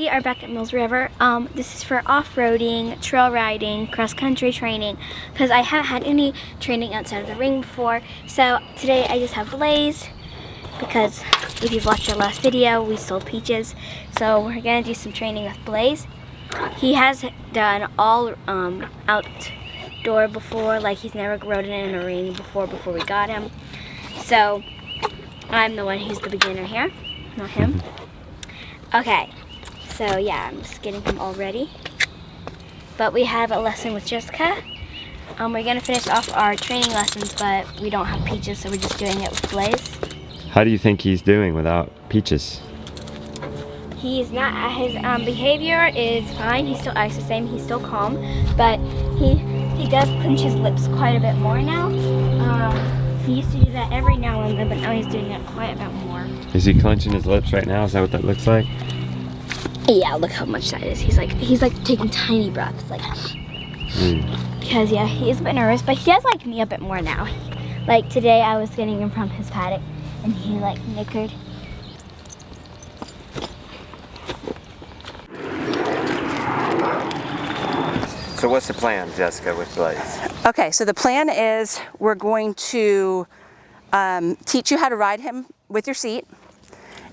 we are back at Mills River. This is for off-roading, trail riding, cross-country training, because I haven't had any training outside of the ring before. So today I just have Blaze, because if you've watched our last video, we sold Peaches. So we're gonna do some training with Blaze. He has done all outdoor before, like he's never ridden in a ring before we got him. So I'm the one who's the beginner here, not him. Okay, so yeah, I'm just getting him all ready. But we have a lesson with Jessica. We're gonna finish off our training lessons, but we don't have Peaches, so we're just doing it with Blaze. How do you think he's doing without Peaches? He's not, his behavior is fine. He still acts the same, he's still calm, but he does clench his lips quite a bit more now. He used to do that every now and then, but now he's doing it quite a bit more. Is he clenching his lips right now? Is that what that looks like? Yeah, look how much that is. He's like taking tiny breaths, like. Because yeah, he's a bit nervous, but he does like me a bit more now. Like today, I was getting him from his paddock, and he like nickered. So what's the plan, Jessica, with Blaze? Okay, so the plan is we're going to teach you how to ride him with your seat.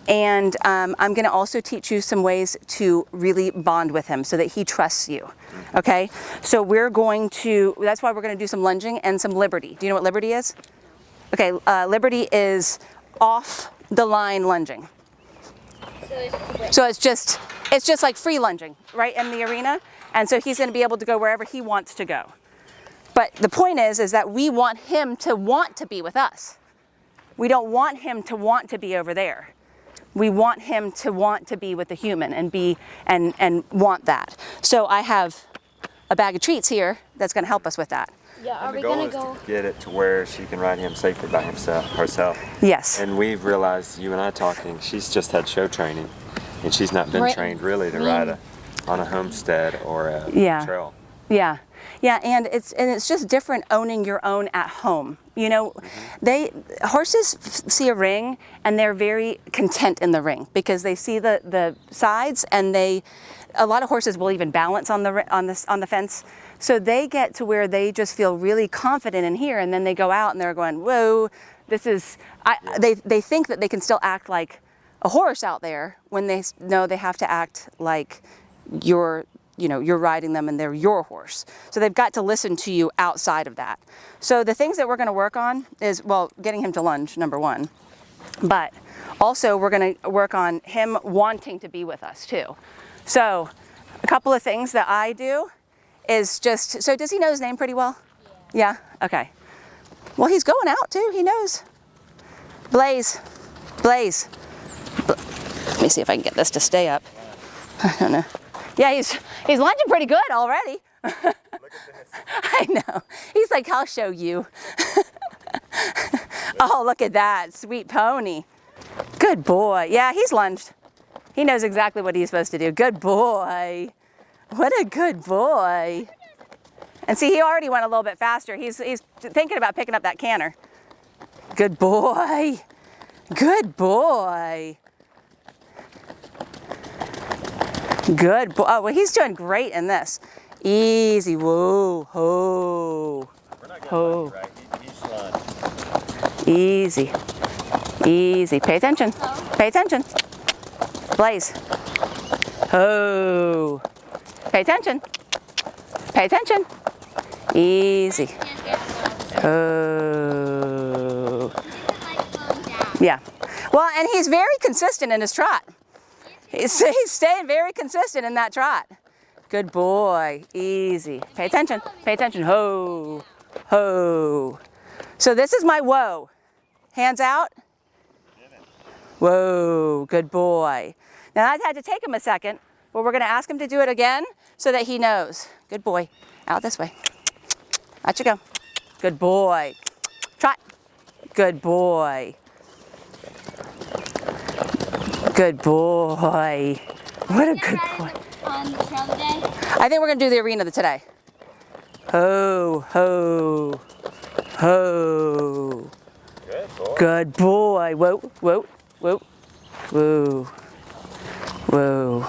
And I'm going to also teach you some ways to really bond with him so that he trusts you. Okay, so we're going to, that's why we're going to do some lunging and some liberty. Do you know what liberty is? Okay, liberty is off the line lunging. So it's just like free lunging, right, in the arena. And so he's going to be able to go wherever he wants to go. But the point is that we want him to want to be with us. We don't want him to want to be over there. We want him to want to be with the human and be and want that. So I have a bag of treats here that's going to help us with that. Yeah, are we The gonna goal go? is to get it to where she can ride him safely by herself. Yes. And we've realized, you and I talking, she's just had show training, and she's not been trained really to ride on a homestead or a trail. Yeah. Yeah, and it's just different owning your own at home. You know, horses see a ring and they're very content in the ring because they see the sides, and a lot of horses will even balance on the fence. So they get to where they just feel really confident in here, and then they go out and they're going, whoa, this is, they think that they can still act like a horse out there when they know they have to act like you're riding them and they're your horse. So they've got to listen to you outside of that. So the things that we're going to work on is, well, getting him to lunge, number one. But also we're going to work on him wanting to be with us too. So a couple of things that I do is just, so does he know his name pretty well? Yeah? Okay. Well, he's going out too, he knows. Blaze. Blaze. Let me see if I can get this to stay up. I don't know. Yeah, he's lunging pretty good already. Look at this. I know. He's like, I'll show you. Oh, look at that. Sweet pony. Good boy. Yeah, he's lunged. He knows exactly what he's supposed to do. Good boy. What a good boy. And see, he already went a little bit faster. He's thinking about picking up that canter. Good boy. Good boy. Good boy. Oh, well, he's doing great in this. Easy. Whoa. Ho. We're not going right. He's sliding. Easy. Easy. Pay attention. Pay attention. Blaze. Ho. Pay attention. Pay attention. Easy. Ho. Yeah. Well, and he's very consistent in his trot. He's staying very consistent in that trot. Good boy. Easy. Pay attention. Pay attention. Ho. Ho. So this is my whoa. Hands out. Whoa. Good boy. Now I had to take him a second, but we're going to ask him to do it again so that he knows. Good boy. Out this way. Out you go. Good boy. Trot. Good boy. Good boy. What a good boy. On the trail today? I think we're going to do the arena today. Ho, ho, ho. Good boy. Good boy. Whoa, whoa, whoa, whoa, whoa.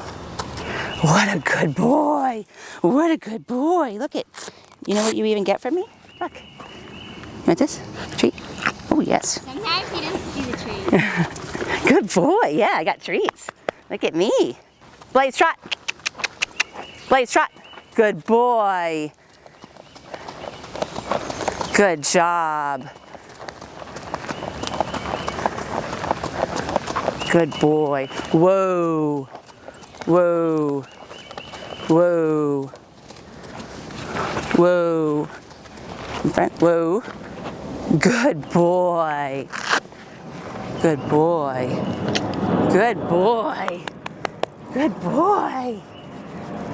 What a good boy. What a good boy. Look at, you know what you even get from me? Look. You want this? Treat? Oh, yes. Sometimes he doesn't see the treat. Good boy. Yeah, I got treats. Look at me. Blaze, trot. Blaze, trot. Good boy. Good job. Good boy. Whoa. Whoa. Whoa. Whoa. In front. Whoa. Good boy. Good boy. Good boy. Good boy.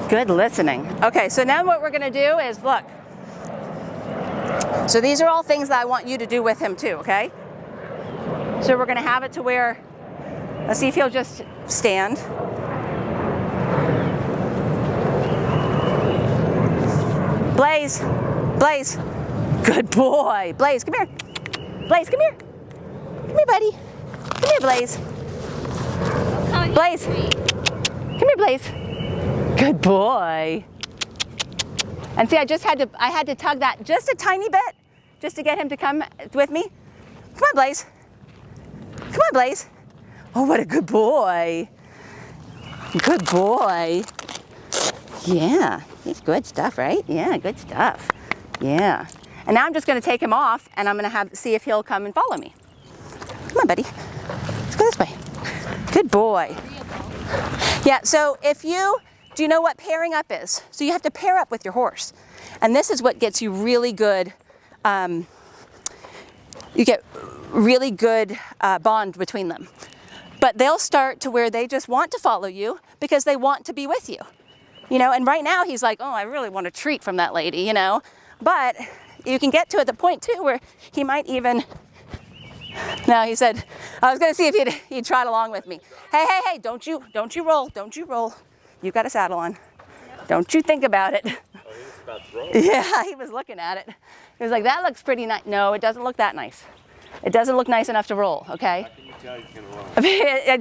Good listening. Okay, so now what we're going to do is look. So these are all things that I want you to do with him too, okay? So we're going to have it to where, let's see if he'll just stand. Blaze, Blaze, good boy. Blaze, come here. Blaze, come here. Come here, buddy. Come here, Blaze. Blaze, come here, Blaze. Good boy. And see, I had to tug that just a tiny bit, just to get him to come with me. Come on, Blaze. Come on, Blaze. Oh, what a good boy. Good boy. Yeah, it's good stuff, right? Yeah, good stuff. Yeah. And now I'm just going to take him off, and I'm going to see if he'll come and follow me. Come on, buddy. Let's go this way. Good boy. Yeah, so do you know what pairing up is? So you have to pair up with your horse. And this is what gets you really good, you get really good bond between them. But they'll start to where they just want to follow you because they want to be with you. You know, and right now he's like, oh, I really want a treat from that lady, you know. But you can get to the point too where he might even, now he said, I was gonna see if he'd trot along with me. Hey, don't you roll. You got a saddle on. Don't you think about it. Oh, he was about to roll. Yeah, he was looking at it. He was like, that looks pretty nice. No, it doesn't look that nice. It doesn't look nice enough to roll, okay? How can you tell he's gonna roll?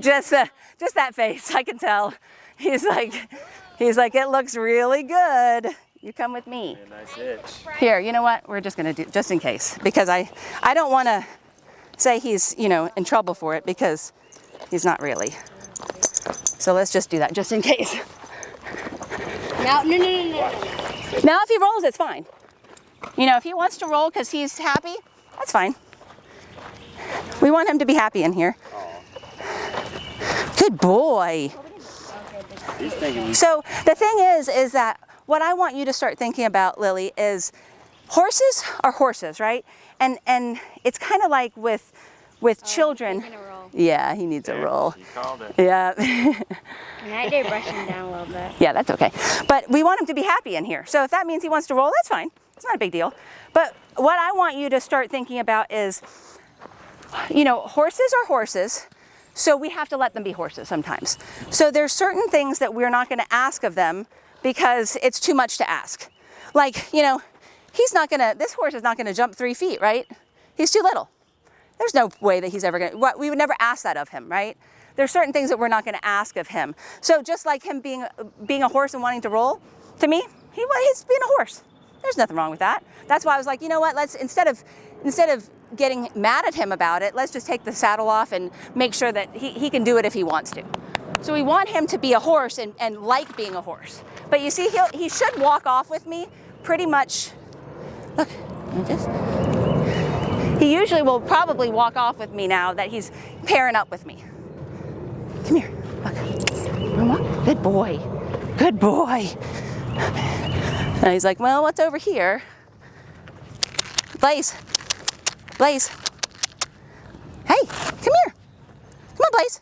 Just that face, I can tell. He's like, it looks really good. You come with me. A nice itch. Here, you know what? We're just gonna do, just in case, because I don't wanna say he's, you know, in trouble for it because he's not really. So let's just do that, just in case. No. Now if he rolls, it's fine. You know, if he wants to roll because he's happy, that's fine. We want him to be happy in here. Good boy. So the thing is that what I want you to start thinking about, Lily, is horses are horses, right? And it's kind of like with children. Yeah, he needs a roll. You called it. Yeah. And I did brush him down a little bit. Yeah, that's okay. But we want him to be happy in here. So if that means he wants to roll, that's fine. It's not a big deal. But what I want you to start thinking about is, you know, horses are horses, so we have to let them be horses sometimes. So there's certain things that we're not going to ask of them because it's too much to ask. Like, you know, this horse is not going to jump 3 feet, right? He's too little. There's no way that he's ever going to, we would never ask that of him, right? There's certain things that we're not going to ask of him. So just like him being a horse and wanting to roll, to me, he's being a horse. There's nothing wrong with that. That's why I was like, you know what, let's, instead of getting mad at him about it, let's just take the saddle off and make sure that he can do it if he wants to. So we want him to be a horse and like being a horse. But you see, he should walk off with me pretty much. Look, like this. He usually will probably walk off with me now that he's pairing up with me. Come here, look. Good boy, good boy. And he's like, well, what's over here? Blaze, Blaze. Hey, come here. Come on, Blaze.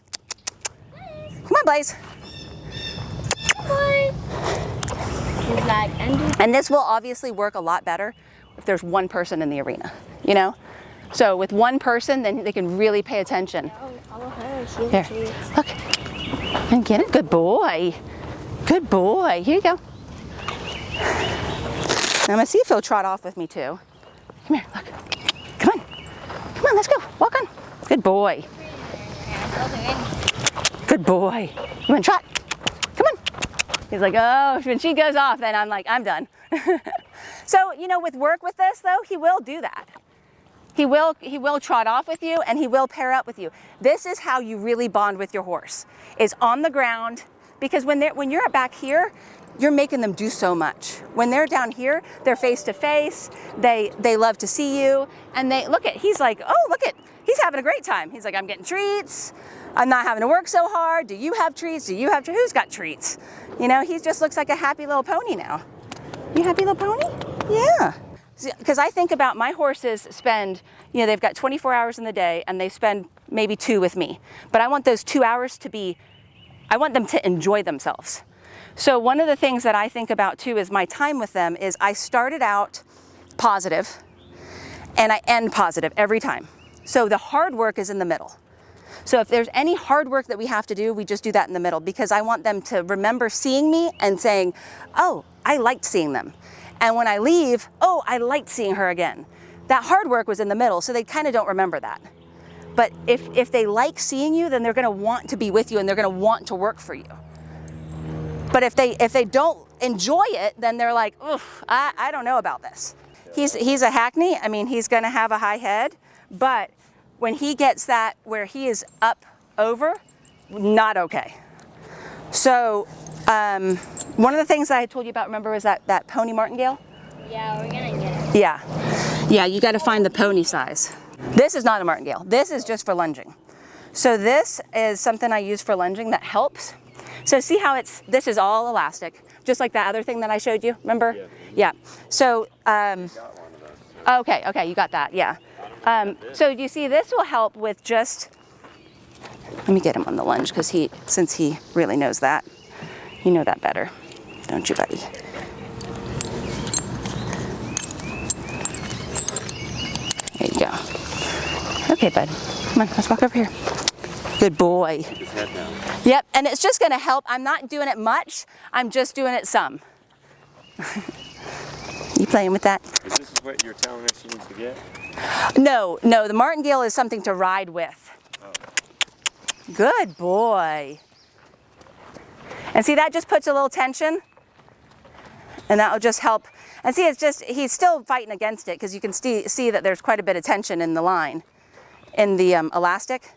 Come on, Blaze. He's like, and this will obviously work a lot better if there's one person in the arena, you know? So with one person, then they can really pay attention. Here, look, and get it. Good boy. Good boy. Here you go. Now I'm gonna see if he'll trot off with me too. Come here, look. Come on. Come on, let's go. Walk on. Good boy. Good boy. You wanna trot? Come on. He's like, oh, when she goes off, then I'm like, I'm done. So, you know, with work with this though, he will do that. He will trot off with you and he will pair up with you. This is how you really bond with your horse, is on the ground, because when you're back here, you're making them do so much. When they're down here, they're face to face, they love to see you, and he's like, oh, look at, he's having a great time. He's like, I'm getting treats, I'm not having to work so hard. Do you have treats? Do you have treats? Who's got treats? You know, he just looks like a happy little pony now. You happy little pony? Yeah. Because I think about my horses spend, you know, they've got 24 hours in the day and they spend maybe 2 with me. But I want those 2 hours I want them to enjoy themselves. So one of the things that I think about too is my time with them is I started out positive and I end positive every time. So the hard work is in the middle. So if there's any hard work that we have to do, we just do that in the middle, because I want them to remember seeing me and saying, oh, I liked seeing them. And when I leave, oh, I liked seeing her again. That hard work was in the middle, so they kind of don't remember that. But if they like seeing you, then they're gonna want to be with you and they're gonna want to work for you. But if they don't enjoy it, then they're like, oof, I don't know about this. He's a hackney. I mean, he's gonna have a high head, but when he gets that where he is up over, not okay. So one of the things that I told you about, remember, was that pony martingale? Yeah, we're gonna get it. Yeah, you gotta find the pony size. This is not a martingale. This is just for lunging. So this is something I use for lunging that helps. So see how this is all elastic, just like that other thing that I showed you, remember? Yeah. So, okay, you got that, yeah. So you see, this will help with just, let me get him on the lunge, because since he really knows that, you know that better, don't you, buddy? There you go. Okay, bud, come on, let's walk over here. Good boy. Keep his head down. Yep, and it's just gonna help. I'm not doing it much, I'm just doing it some. You playing with that? Is this what you're telling us she needs to get? No, the martingale is something to ride with. Oh. Good boy. And see, that just puts a little tension, and that will just help. And see, he's still fighting against it, because you can see that there's quite a bit of tension in the line, in the elastic.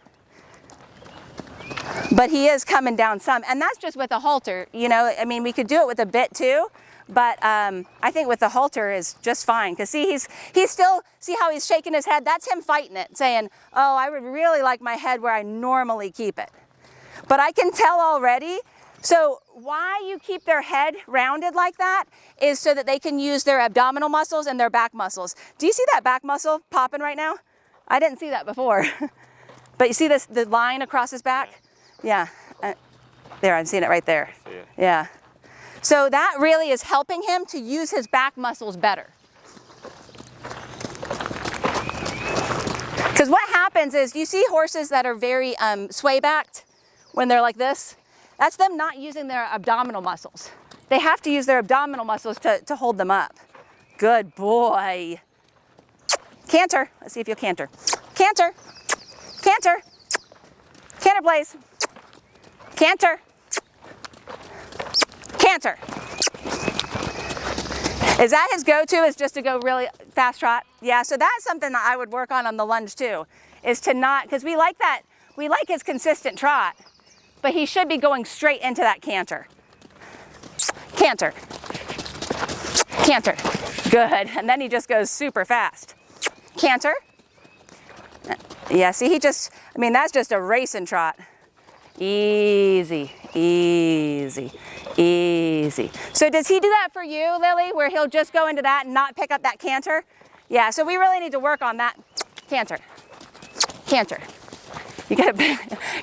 But he is coming down some, and that's just with a halter. You know, I mean, we could do it with a bit too, but I think with the halter is just fine. Because see, he's still, see how he's shaking his head? That's him fighting it, saying, oh, I would really like my head where I normally keep it. But I can tell already. So why you keep their head rounded like that is so that they can use their abdominal muscles and their back muscles. Do you see that back muscle popping right now? I didn't see that before. But you see the line across his back? Yeah. There, I'm seeing it right there. Yeah. So that really is helping him to use his back muscles better. Because what happens is, you see horses that are very sway-backed when they're like this? That's them not using their abdominal muscles. They have to use their abdominal muscles to hold them up. Good boy. Canter. Let's see if you'll canter. Canter. Canter. Canter, Blaze. Canter. Canter. Is that his go-to, is just to go really fast trot? Yeah, so that's something that I would work on the lunge too, is to not, because we like that, we like his consistent trot, but he should be going straight into that canter. Canter. Canter. Good, and then he just goes super fast. Canter. Yeah, see, I mean, that's just a racing trot. Easy, easy, easy. So does he do that for you, Lily, where he'll just go into that and not pick up that canter? Yeah, so we really need to work on that. Canter. Canter. You got a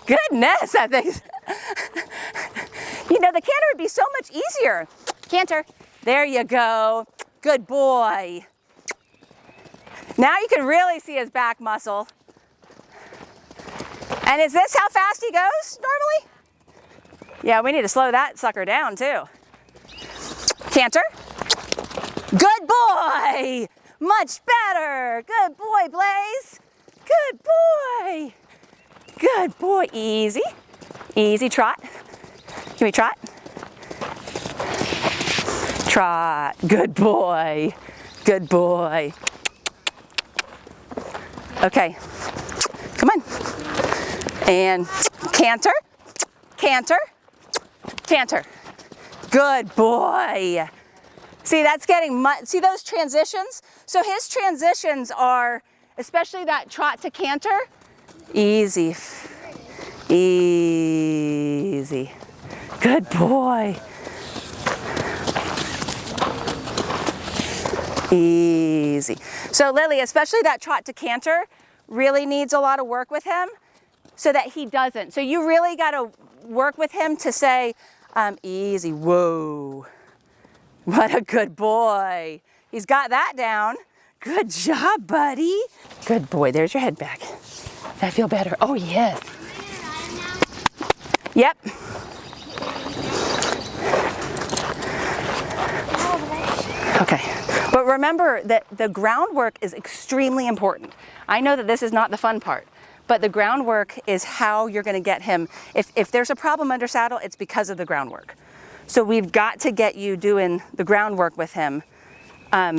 goodness, I think. You know, the canter would be so much easier. Canter. There you go. Good boy. Now you can really see his back muscle. And is this how fast he goes normally? Yeah, we need to slow that sucker down too. Canter. Good boy. Much better. Good boy, Blaze. Good boy. Good boy. Easy. Easy trot. Can we trot? Trot. Good boy. Good boy. Okay. Come on. And canter. Canter. Canter. Good boy. See, that's getting much. See those transitions? So his transitions are, especially that trot to canter, easy. Easy. Good boy. Easy. So Lily, especially that trot to canter really needs a lot of work with him so that he doesn't. So you really got to work with him to say, easy, whoa. What a good boy. He's got that down. Good job, buddy. Good boy. There's your head back. Does that feel better? Oh, yes. Yep. Okay. But remember that the groundwork is extremely important. I know that this is not the fun part, but the groundwork is how you're going to get him. If there's a problem under saddle, it's because of the groundwork. So we've got to get you doing the groundwork with him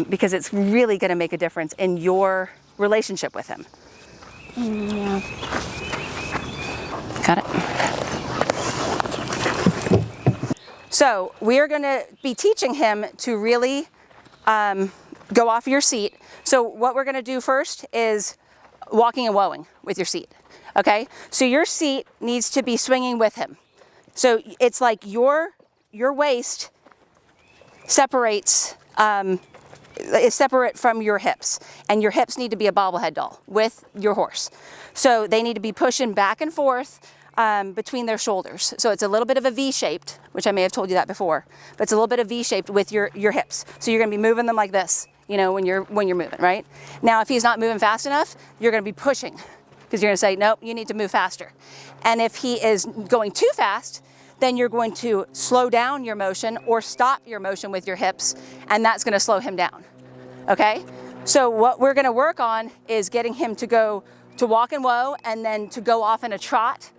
because it's really going to make a difference in your relationship with him. Yeah. Got it? So we are going to be teaching him to really go off your seat. So what we're going to do first is walking and wowing with your seat. Okay? So your seat needs to be swinging with him. So it's like your waist separates, is separate from your hips, and your hips need to be a bobblehead doll with your horse. So they need to be pushing back and forth between their shoulders. So it's a little bit of a V-shaped, which I may have told you that before, but it's a little bit of V-shaped with your hips. So you're going to be moving them like this, you know, when you're moving, right? Now, if he's not moving fast enough, you're going to be pushing because you're going to say, nope, you need to move faster. And if he is going too fast, then you're going to slow down your motion or stop your motion with your hips, and that's going to slow him down. Okay? So what we're going to work on is getting him to go to walk and whoa, and then to go off in a trot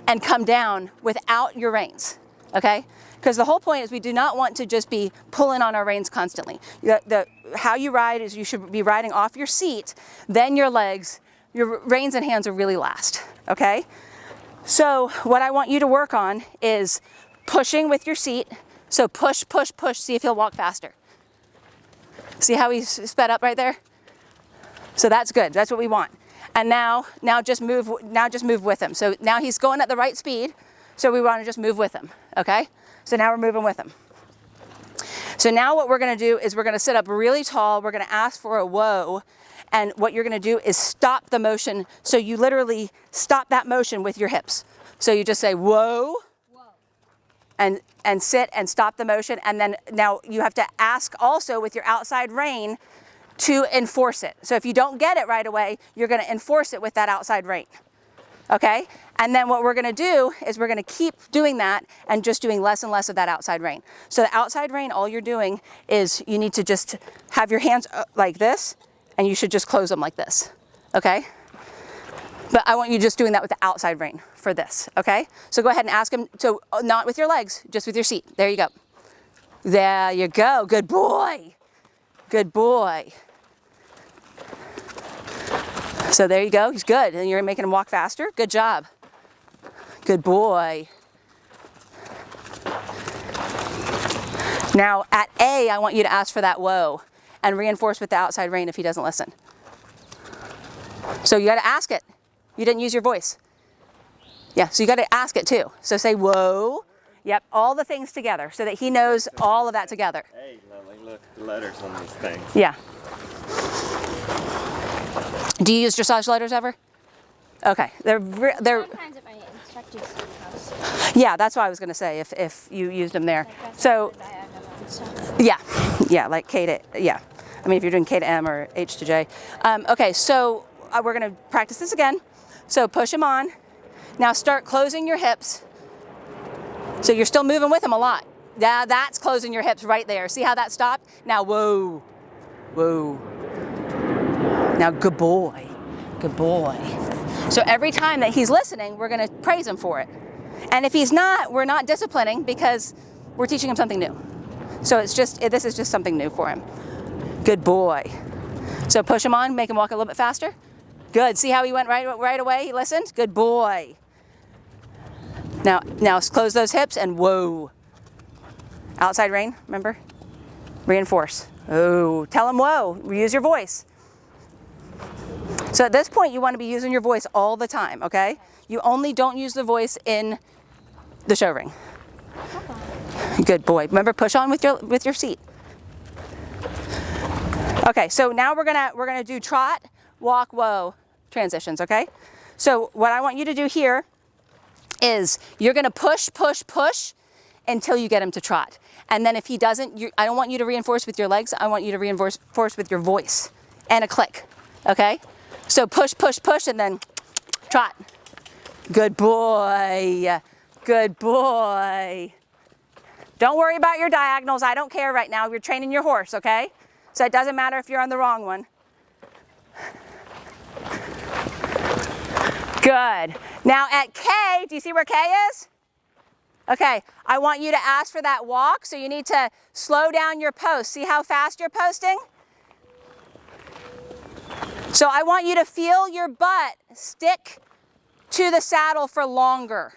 and come down without your reins. Okay? Because the whole point is we do not want to just be pulling on our reins constantly. How you ride is you should be riding off your seat, then your legs, your reins and hands are really last. Okay? So what I want you to work on is pushing with your seat. So push, push, push, see if he'll walk faster. See how he's sped up right there? So that's good, that's what we want. And now just move with him. So now he's going at the right speed, so we want to just move with him, okay? So now we're moving with him. So now what we're gonna do is we're gonna sit up really tall, we're gonna ask for a whoa, and what you're gonna do is stop the motion. So you literally stop that motion with your hips. So you just say, whoa, and sit and stop the motion. And then now you have to ask also with your outside rein to enforce it. So if you don't get it right away, you're gonna enforce it with that outside rein, okay? And then what we're gonna do is we're gonna keep doing that and just doing less and less of that outside rein. So the outside rein, all you're doing is you need to just have your hands like this, and you should just close them like this, okay? But I want you just doing that with the outside rein for this, okay? So go ahead and ask him, so not with your legs, just with your seat. There you go. There you go, good boy. Good boy. So there you go, he's good. And you're making him walk faster, good job. Good boy. Now at A, I want you to ask for that whoa and reinforce with the outside rein if he doesn't listen. So you gotta ask it. You didn't use your voice. Yeah, so you gotta ask it too. So say whoa. Yep, all the things together so that he knows all of that together. Hey, Lily, look, the letters on these things. Yeah. Do you use dressage letters ever? Okay, they're Sometimes at my instructor's house. yeah, that's what I was gonna say if you used them there. Like So diagonal and stuff. yeah, like K to, yeah. I mean, if you're doing K to M or H to J. Okay, so we're gonna practice this again. So push him on. Now start closing your hips. So you're still moving with him a lot. Yeah, that's closing your hips right there. See how that stopped? Now, whoa, whoa. Now, good boy, good boy. So every time that he's listening, we're gonna praise him for it. And if he's not, we're not disciplining because we're teaching him something new. So this is just something new for him. Good boy. So push him on, make him walk a little bit faster. Good. See how he went right away? He listened. Good boy. Now close those hips and whoa. Outside rein, remember? Reinforce. Oh, tell him whoa. Use your voice. So at this point, you want to be using your voice all the time, okay? You only don't use the voice in the show ring. Good boy. Remember, push on with your seat. Okay, so now we're gonna do trot, walk, whoa transitions, okay? So what I want you to do here is you're gonna push, push, push until you get him to trot. And then if he doesn't, I don't want you to reinforce with your legs, I want you to reinforce with your voice and a click, okay? So push, push, push, and then trot. Good boy, good boy. Don't worry about your diagonals, I don't care right now, you're training your horse, okay? So it doesn't matter if you're on the wrong one. Good. Now at K, do you see where K is? Okay, I want you to ask for that walk, so you need to slow down your post. See how fast you're posting? So I want you to feel your butt stick to the saddle for longer.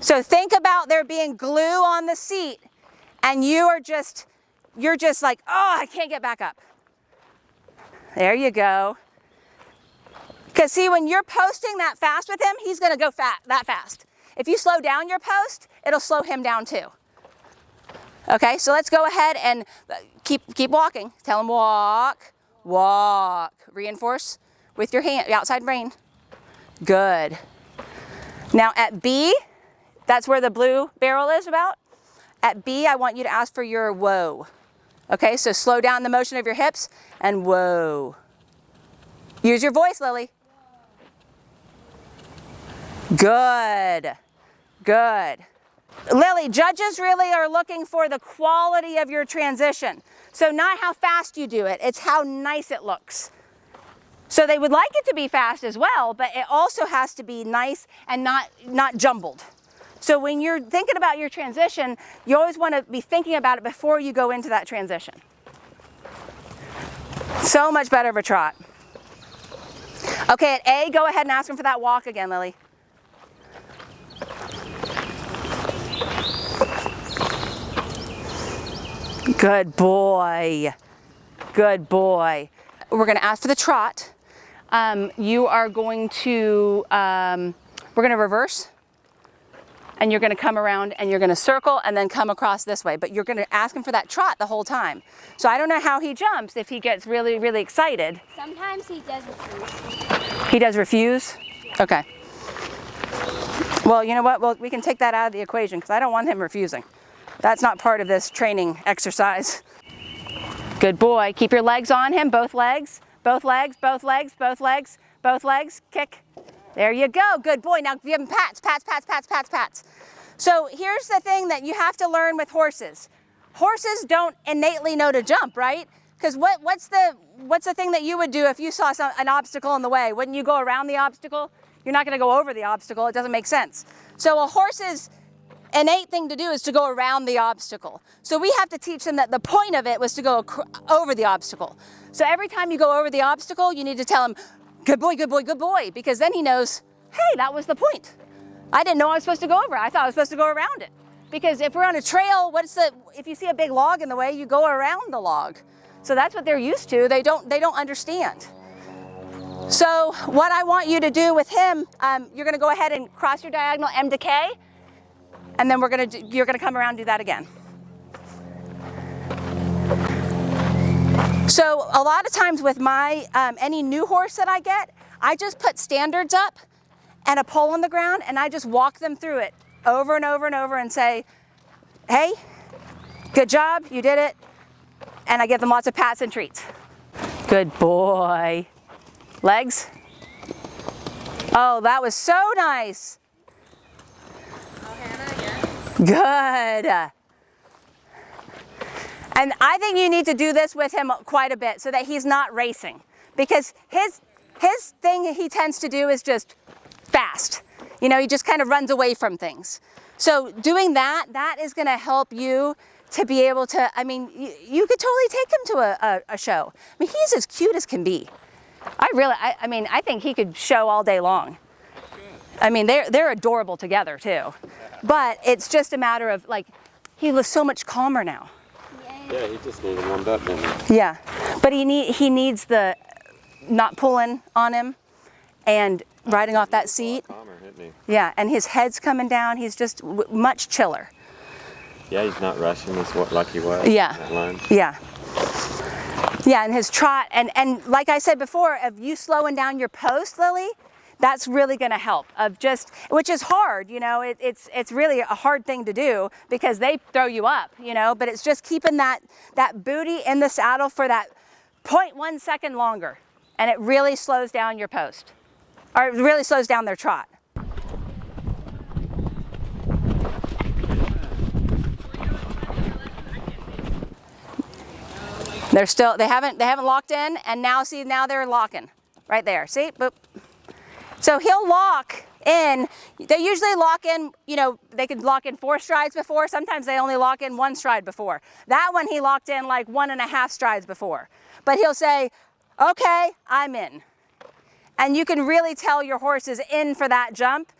So think about there being glue on the seat, and you're just like, oh, I can't get back up. There you go. Because see, when you're posting that fast with him, he's gonna go that fast. If you slow down your post, it'll slow him down too. Okay, so let's go ahead and keep walking. Tell him walk, walk. Reinforce with your hand, outside rein. Good. Now at B, that's where the blue barrel is about. At B, I want you to ask for your whoa. Okay, so slow down the motion of your hips and whoa. Use your voice, Lily. Good, good. Lily, judges really are looking for the quality of your transition. So not how fast you do it, it's how nice it looks. So they would like it to be fast as well, but it also has to be nice and not jumbled. So when you're thinking about your transition, you always want to be thinking about it before you go into that transition. So much better of a trot. Okay, at A, go ahead and ask him for that walk again, Lily. Good boy. Good boy. We're going to ask for the trot. You are going to, we're going to reverse. And you're going to come around and you're going to circle and then come across this way. But you're going to ask him for that trot the whole time. So I don't know how he jumps if he gets really, really excited. Sometimes he does refuse. He does refuse? Okay. Well, you know what? Well, we can take that out of the equation because I don't want him refusing. That's not part of this training exercise. Good boy. Keep your legs on him. Both legs. Both legs. Both legs. Both legs. Both legs. Kick. There you go. Good boy. Now give him pats, pats, pats, pats, pats, pats. So here's the thing that you have to learn with horses. Horses don't innately know to jump, right? Because what's the thing that you would do if you saw an obstacle in the way? Wouldn't you go around the obstacle? You're not going to go over the obstacle. It doesn't make sense. So a horse's innate thing to do is to go around the obstacle. So we have to teach them that the point of it was to go over the obstacle. So every time you go over the obstacle, you need to tell him, good boy, good boy, good boy, because then he knows, hey, that was the point. I didn't know I was supposed to go over it. I thought I was supposed to go around it. Because if we're on a trail, if you see a big log in the way, you go around the log. So that's what they're used to. They don't understand. So what I want you to do with him, you're going to go ahead and cross your diagonal M to K, and then you're going to come around and do that again. So a lot of times with my any new horse that I get, I just put standards up and a pole on the ground, and I just walk them through it over and over and over and say, hey, good job, you did it. And I give them lots of pats and treats. Good boy. Legs. Oh, that was so nice. Good. And I think you need to do this with him quite a bit so that he's not racing. Because his thing he tends to do is just fast. You know, he just kind of runs away from things. So doing that is going to help you to be able to, I mean, you could totally take him to a show. I mean, he's as cute as can be. I mean, I think he could show all day long. I mean, they're adorable together too. But it's just a matter of like, he looks so much calmer now. Yeah, he just needed warmed up, didn't he? Yeah, but he needs the not pulling on him and riding off that seat. Calmer, isn't he? Yeah, and his head's coming down. He's just much chiller. Yeah, he's not rushing as like he was. Yeah. At lunch. Yeah. Yeah, and his trot, and like I said before, of you slowing down your post, Lily, that's really going to help. Of just, which is hard, you know, it's really a hard thing to do because they throw you up, you know, but it's just keeping that booty in the saddle for that 0.1 second longer, and it really slows down your post, or it really slows down their trot. They haven't locked in, and now they're locking right there. See, boop. So he'll lock in. They usually lock in, you know, they could lock in 4 strides before. Sometimes they only lock in 1 stride before. That one he locked in like 1.5 strides before. But he'll say, okay, I'm in. And you can really tell your horse is in for that jump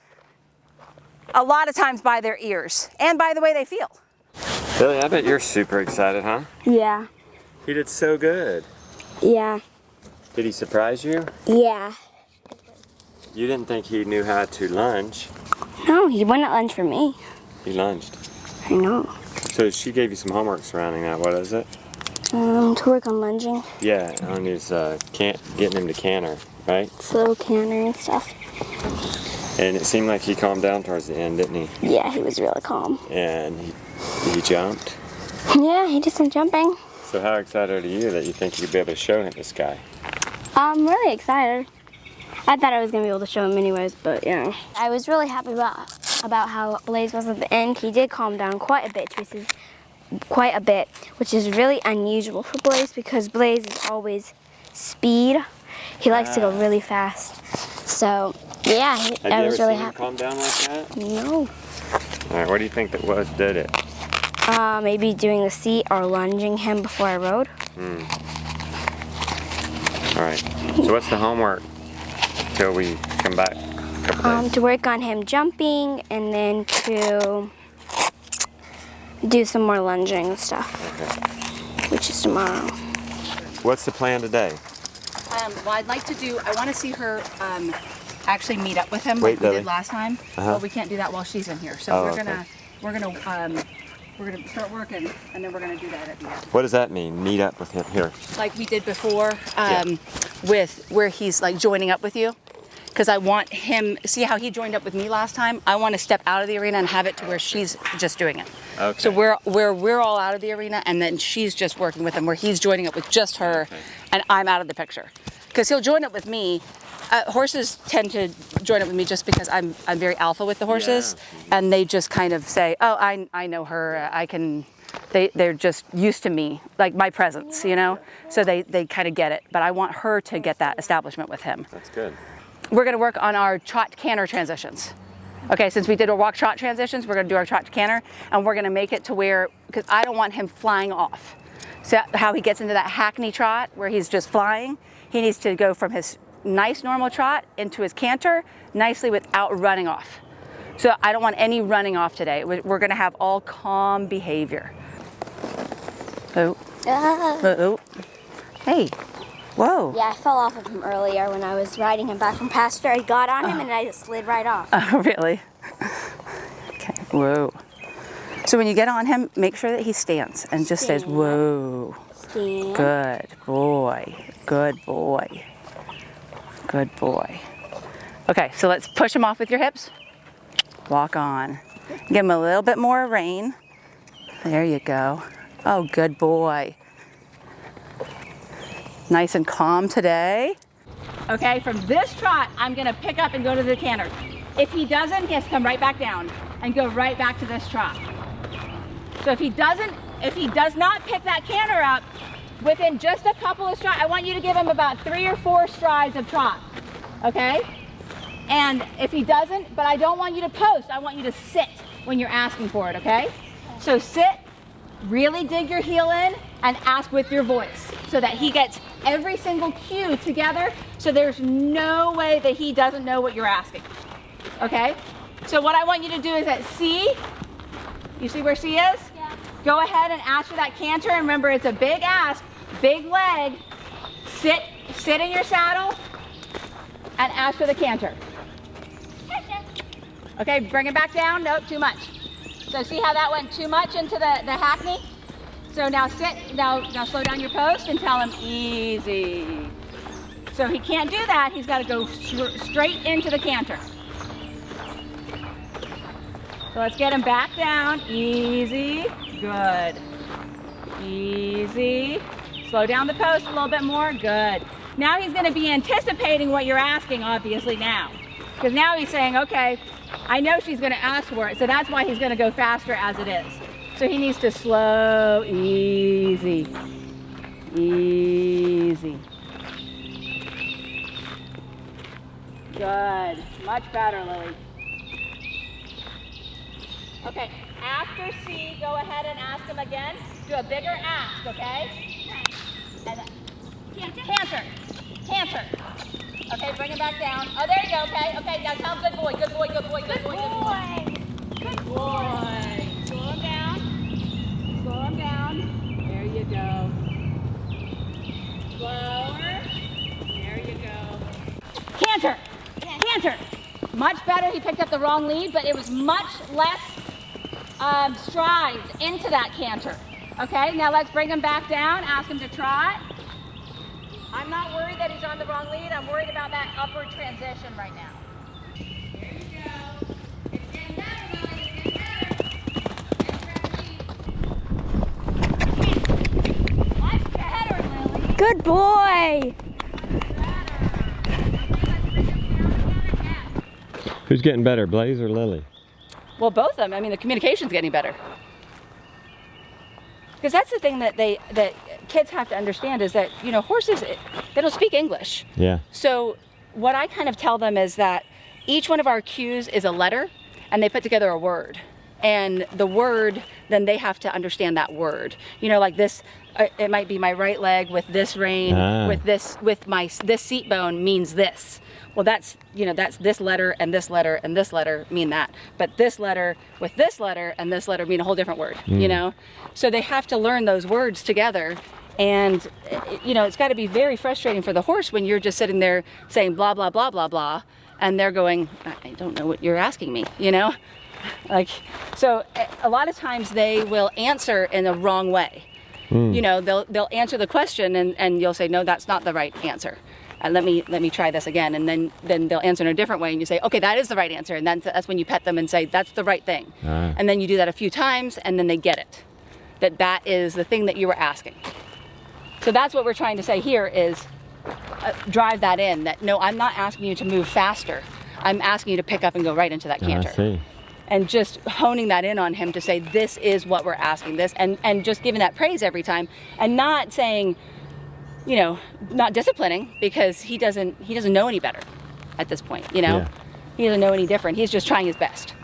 a lot of times by their ears and by the way they feel. Billy, I bet you're super excited, huh? Yeah. He did so good. Yeah. Did he surprise you? Yeah. You didn't think he knew how to lunge. No, he wouldn't lunge for me. He lunged. I know. So she gave you some homework surrounding that. What is it? To work on lunging. Yeah, on his getting him to canter, right? Slow canter and stuff. And it seemed like he calmed down towards the end, didn't he? Yeah, he was really calm. And he jumped. Yeah, he did some jumping. So how excited are you that you think you'd be able to show him this guy? I'm really excited. I thought I was going to be able to show him anyways, but yeah. I was really happy about how Blaze was at the end. He did calm down quite a bit, which is really unusual for Blaze because Blaze is always speed. He likes to go really fast. So, yeah, I was really happy. Have you ever seen him calm down like that? No. All right, what do you think that did it? Maybe doing the seat or lunging him before I rode. All right, so what's the homework till we come back a couple days? To work on him jumping and then to do some more lunging and stuff, which is tomorrow. What's the plan today? Well, I want to see her actually meet up with him Wait, like we did last time. But we can't do that while she's in here. So we're gonna start working, and then we're gonna do that at the end. What does that mean? Meet up with him here? Like we did before, with where he's like joining up with you. Because I want him, see how he joined up with me last time? I want to step out of the arena and have it to where she's just doing it. Okay. So we're all out of the arena, and then she's just working with him, where he's joining up with just her, and I'm out of the picture. Because he'll join up with me. Horses tend to join up with me just because I'm very alpha with the horses, and they just kind of say, oh, I know her, I can. They're just used to me, like my presence, you know? So they kind of get it. But I want her to get that establishment with him. That's good. We're going to work on our trot canter transitions. Okay, since we did our walk trot transitions, we're going to do our trot to canter, and we're going to make it to where, because I don't want him flying off. So how he gets into that hackney trot where he's just flying, he needs to go from his nice normal trot into his canter nicely without running off. So I don't want any running off today. We're going to have all calm behavior. Oh. Oh. Hey. Whoa. Yeah, I fell off of him earlier when I was riding him back from pasture. I got on him and I just slid right off. Oh, really? Okay. Whoa. So when you get on him, make sure that he stands and just says, whoa. Stand. Good boy. Good boy. Good boy. Okay, so let's push him off with your hips. Walk on. Give him a little bit more rein. There you go. Oh, good boy. Nice and calm today. Okay, from this trot, I'm gonna pick up and go to the canter. If he doesn't, he has to come right back down and go right back to this trot. So if he does not pick that canter up within just a couple of strides, I want you to give him about 3 or 4 strides of trot, okay? And if he doesn't, but I don't want you to post, I want you to sit. when you're asking for it, okay? So sit, really dig your heel in, and ask with your voice so that he gets every single cue together, so there's no way that he doesn't know what you're asking, okay? So what I want you to do is at C, you see where C is? Yeah. Go ahead and ask for that canter, and remember it's a big ask, big leg. Sit in your saddle and ask for the canter. Okay, bring it back down. Nope, too much. So see how that went too much into the hackney? So now sit, now slow down your post and tell him easy. So he can't do that, he's gotta go straight into the canter. So let's get him back down, easy, good. Easy, slow down the post a little bit more, good. Now he's gonna be anticipating what you're asking, obviously now. Because now he's saying, okay, I know she's gonna ask for it, so that's why he's gonna go faster as it is. So he needs to slow, easy, easy. Good, much better, Lily. Okay, after C, go ahead and ask him again. Do a bigger ask, okay? And canter, canter. Okay, bring it back down. Oh, there you go, okay? Okay, now tell him good boy, good boy, good boy, good boy, good boy. Good boy. Slow him down. Slow him down. There you go. Slower. There you go. Canter, canter. Much better. He picked up the wrong lead, but it was much less strides into that canter. Okay, now let's bring him back down, ask him to trot. I'm not worried that he's on the wrong lead, I'm worried about that upward transition right now. There you go. It's getting better, Lily, it's getting better. Much better, Lily. Good boy. Who's getting better, Blaze or Lily? Well, both of them. I mean, the communication's getting better. Because that's the thing that kids have to understand is that, you know, horses, they don't speak English. Yeah. So what I kind of tell them is that each one of our cues is a letter, and they put together a word. And the word, then they have to understand that word. You know, like this, it might be my right leg with this rein, with this seat bone means this. Well, that's, you know, that's this letter and this letter and this letter mean that. But this letter with this letter and this letter mean a whole different word, you know? So they have to learn those words together. And, you know, it's got to be very frustrating for the horse when you're just sitting there saying blah, blah, blah, blah, blah. And they're going, I don't know what you're asking me, you know? Like, so a lot of times they will answer in the wrong way. You know, they'll answer the question and you'll say, no, that's not the right answer. Let me try this again, and then they'll answer in a different way, and you say, okay, that is the right answer, and that's when you pet them and say, that's the right thing. And then you do that a few times, and then they get it, that is the thing that you were asking. So that's what we're trying to say here is drive that in, that no, I'm not asking you to move faster. I'm asking you to pick up and go right into that canter. I see. And just honing that in on him to say, this is what we're asking, this, and just giving that praise every time, and not saying, you know, not disciplining, because he doesn't know any better at this point, you know? Yeah. He doesn't know any different. He's just trying his best.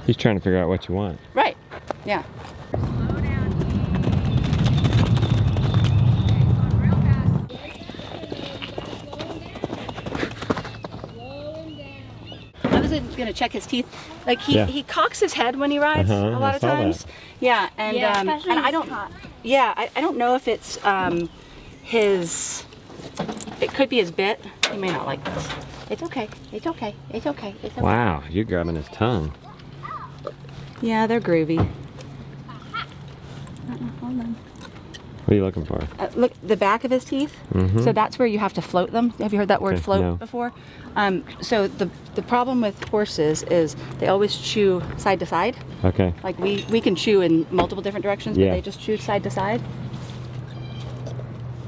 He's trying to figure out what you want. Right, yeah. Slow down. Okay, going real fast. Slow him down. I was going to check his teeth. Like he cocks his head when he rides a lot of times. That. Yeah, and I don't. Yeah, I don't know if it's his. It could be his bit. He may not like this. It's okay. It's okay. It's okay. It's okay. Wow, you're grabbing his tongue. Yeah, they're groovy. Hold on. What are you looking for? Look, the back of his teeth. So that's where you have to float them. Have you heard that word float before? So the problem with horses is they always chew side to side. Okay. Like we can chew in multiple different directions, but they just chew side to side.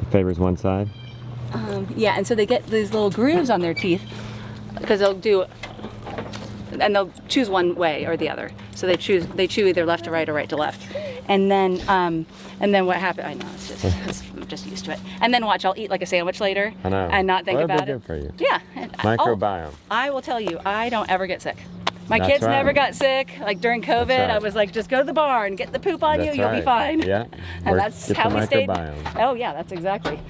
It favors one side? Yeah, and so they get these little grooves on their teeth because they'll choose one way or the other. So they chew either left to right or right to left. And then what happened? I know I'm just used to it. And then watch, I'll eat like a sandwich later. I know. And not think about it. Good for you. Yeah. Microbiome. I will tell you, I don't ever get sick. My That's kids right. never got sick. Like during COVID, That's right. I was like, just go to the barn, get the poop on That's you, you'll be right. fine. Yeah. And that's how we stayed. Microbiome. Oh yeah, that's exactly.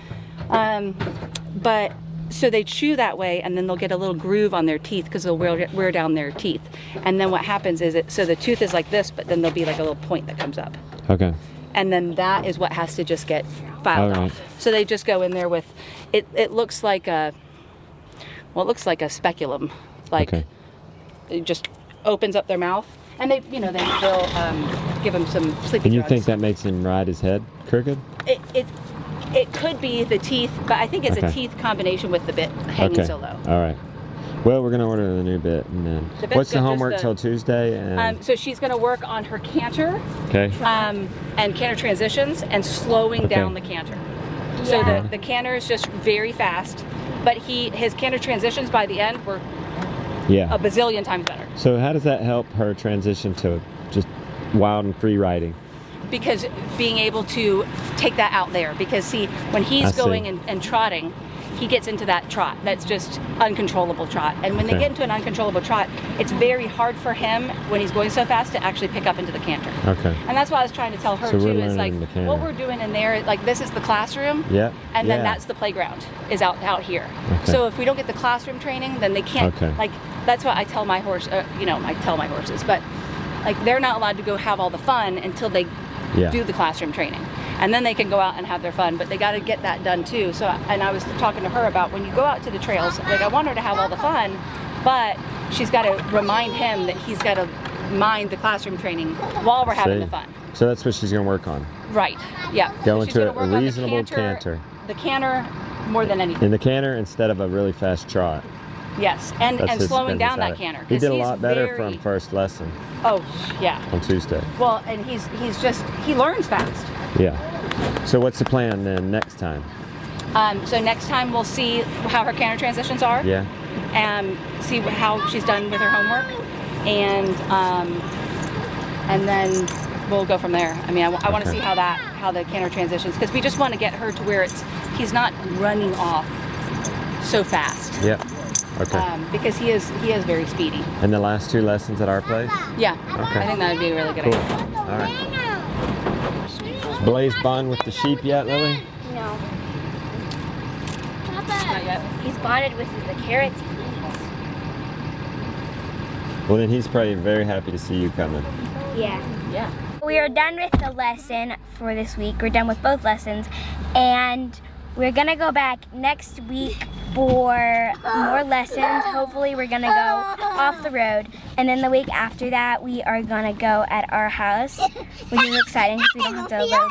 But so they chew that way, and then they'll get a little groove on their teeth because they'll wear down their teeth. And then what happens is so the tooth is like this, but then there'll be like a little point that comes up. Okay. And then that is what has to just get filed All right. off. So they just go in there with, it looks like a, well, it looks like a speculum. Like it just opens up their mouth. And they, you know, they'll give him some sleeping And you drugs. think that makes him ride his head crooked? It could be the teeth, but I think it's a teeth combination with the bit hanging so low. All right. Well, we're gonna order the new bit, and then The bit's what's the good, just homework till Tuesday? And So she's going to work on her canter okay. and canter transitions and slowing down the canter. So the canter is just very fast, but his canter transitions by the end were a bazillion times better. So how does that help her transition to just wild and free riding? Because being able to take that out there, because see, when he's going and trotting, he gets into that trot. That's just uncontrollable trot. And when they get into an uncontrollable trot, it's very hard for him, when he's going so fast, to actually pick up into the canter. Okay. And that's what I was trying to tell her too, is like, what we're doing in there, like this is the classroom, and then that's the playground, is out here. So if we don't get the classroom training, then they can't, like, that's what I tell my horse, you know, I tell my horses, but like they're not allowed to go have all the fun until they do the classroom training. And then they can go out and have their fun, but they got to get that done too. So, and I was talking to her about when you go out to the trails, like I want her to have all the fun, but she's got to remind him that he's got to mind the classroom training while we're having the fun. So that's what she's going to work on. Right, yeah. Go So into a reasonable canter. The canter more than anything. In the canter instead of a really fast trot. Yes, and slowing down that canter. He did a lot better from first lesson. Oh, yeah. On Tuesday. Well, and he learns fast. Yeah. So what's the plan then next time? So next time we'll see how her canter transitions are. Yeah. And see how she's done with her homework, and then we'll go from there. I mean, I want to see how the canter transitions, because we just want to get her to where he's not running off so fast. Yeah. Okay. Because he is very speedy. And the last 2 lessons at our place? Yeah. Okay. I think that would be a really good idea. All right. Blaze bond with the sheep yet, Lily? No. Not yet. He's bonded with the carrots he eats. Well, then he's probably very happy to see you coming. Yeah. Yeah. We are done with the lesson for this week. We're done with both lessons, and we're gonna go back next week for more lessons. Hopefully we're gonna go off the road, and then the week after that we are gonna go at our house, which is exciting because we don't have to load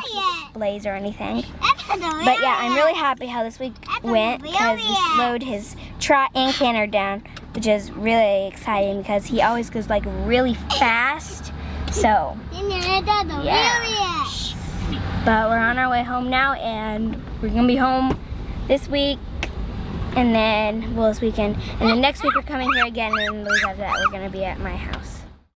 Blaze or anything. But yeah, I'm really happy how this week went, because we slowed his trot and canter down, which is really exciting because he always goes like really fast. So yeah. But we're on our way home now, and we're gonna be home this week, and then, well, this weekend, and then next week we're coming here again, and the week after that we're gonna be at my house.